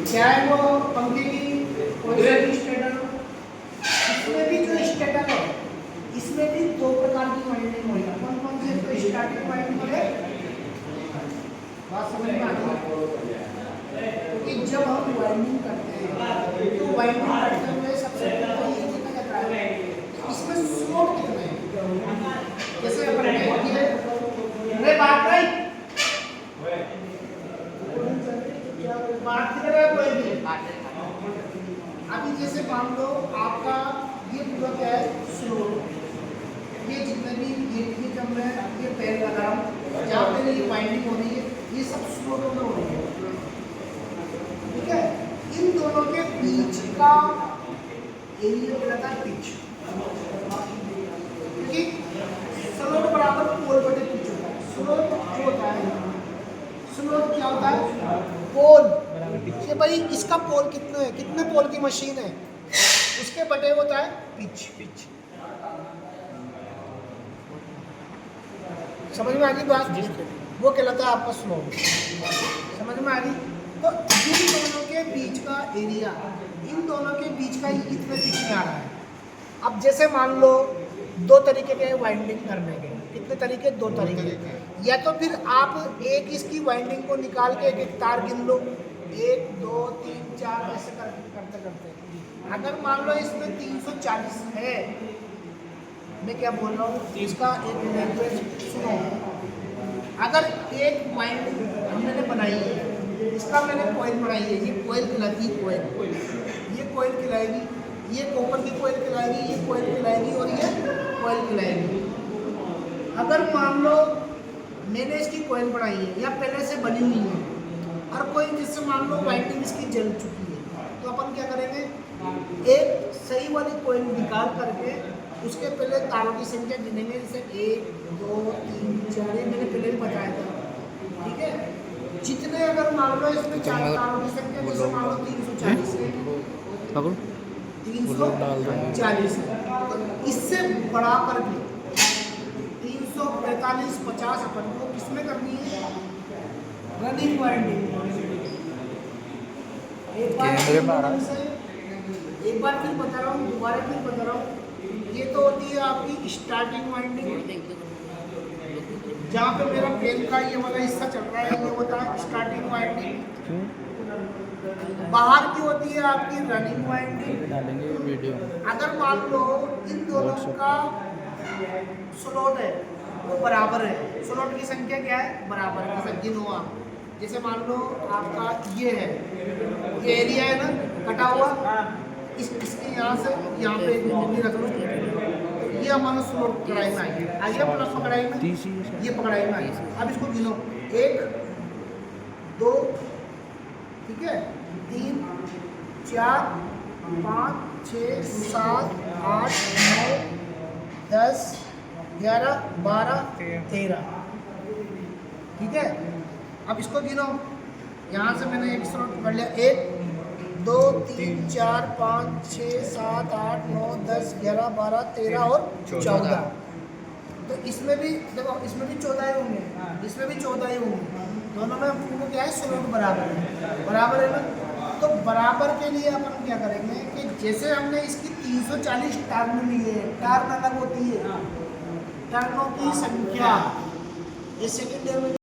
क्या है वो पंखे की कोई सी स्टेटर, इसमें भी जो स्टेटर है इसमें भी दो प्रकार की वाइंडिंग होगी। कौन कौन से? तो स्टार्टिंग वाइंडिंग है, बात समझ में आ रही है? क्योंकि जब हम वाइंडिंग करते हैं तो वाइंडिंग करते हुए सबसे पहले ये देखा जाता है इसमें स्लोप कितना है। जैसे अपन ये रे बात नहीं बात कर रहा है कोई भी। अभी जैसे मान लो आपका ये पूरा क्या है स्लोप, ये जितने भी ये जब मैं ये पैर लगा रहा हूँ जहाँ पे ये वाइंडिंग हो रही है ये सब स्लोप में हो रही है, ठीक है। इन दोनों के बीच का एरिया कहलाता है पिच, क्योंकि स्लोप बराबर पोल बटे पिच होता है। स्लोप जो होता है, स्लोप क्या होता है? पोल। ये भाई इसका पोल कितने है, कितने पोल की मशीन है उसके बटे होता है पिच। पिच समझ में आ गई बात? वो कहलाता है आपका स्लोप। समझ में आ रही? तो इन दोनों के बीच का एरिया, इन दोनों के बीच का ये कितने पिच में आ रहा है। अब जैसे मान लो दो तरीके के वाइंडिंग करने के, कितने तरीके? दो तरीके। या तो फिर आप एक इसकी वाइंडिंग को निकाल के एक एक तार गिन लो, 1 2 3 4 ऐसे करते करते। अगर मान लो इसमें 340 है, मैं क्या बोल रहा हूँ इसका एक लैंग्वेज सुनो। अगर एक वाइंडिंग हमने बनाई है, इसका मैंने कॉइल बनाई है, ये कॉइल कहलाती है कॉइल, ये कॉइल कहलाएगी, ये कॉपर की कॉइल कहलाएगी, ये कॉइल कहलाएगी और ये कॉइल कहलाएगी। अगर मान लो मैंने इसकी कॉइल बनाई है या पहले से बनी हुई है और कोई जिससे मान लो वाइंडिंग इसकी जल चुकी है, तो अपन क्या करेंगे, एक सही वाली कॉइल निकाल करके उसके पहले तारों की संख्या गिनेंगे, जैसे 1 2 3 4 मैंने पहले भी बताया था, ठीक है। जितने अगर मान लो इसमें 4 तारों की संख्या जैसे मान लो 340 है, 340 है, तो इससे बड़ा कर भी 345 50 अपन को किसमें करनी है? Running winding. एक बार फिर बता रहा हूँ, दोबारा फिर बता रहा हूँ, ये तो होती है आपकी स्टार्टिंग वाइंडिंग, जहाँ पे मेरा पेन का ये वाला हिस्सा चल रहा है ये होता है स्टार्टिंग वाइंडिंग। बाहर की होती है आपकी रनिंग वाइंडिंग। अगर मान लो इन दोनों का स्लोट है वो बराबर है, स्लोट की संख्या क्या है? बराबर है। जैसे गिनो आप, जैसे मान लो आपका ये है, ये एरिया है ना कटा हुआ, इसके यहाँ से यहाँ पे बिंदी रख लो, ये हमारा स्लोट कढ़ाई में आ गया प्लस कढ़ाई में, ये पकड़ाई में आ गया। अब इसको गिनो 1 2 ठीक है 3 4 5 6 7 8 9 10 11 12 13, ठीक है। अब इसको गिनो, यहाँ से मैंने एक स्लोट पकड़ लिया, 1 2 3 4 5 6 7 8 9 10 11 12 13 और 14। तो इसमें भी देखो, इसमें भी 14 ही होंगे, इसमें भी 14 ही होंगे, दोनों में पूर्ण क्या है? स्लोट बराबर है, बराबर है ना। तो बराबर के लिए अपन क्या करेंगे कि जैसे हमने इसकी 340 टर्न लिए, टर्न अलग होती है, टर्नों की संख्या, ये सेकेंड ईयर में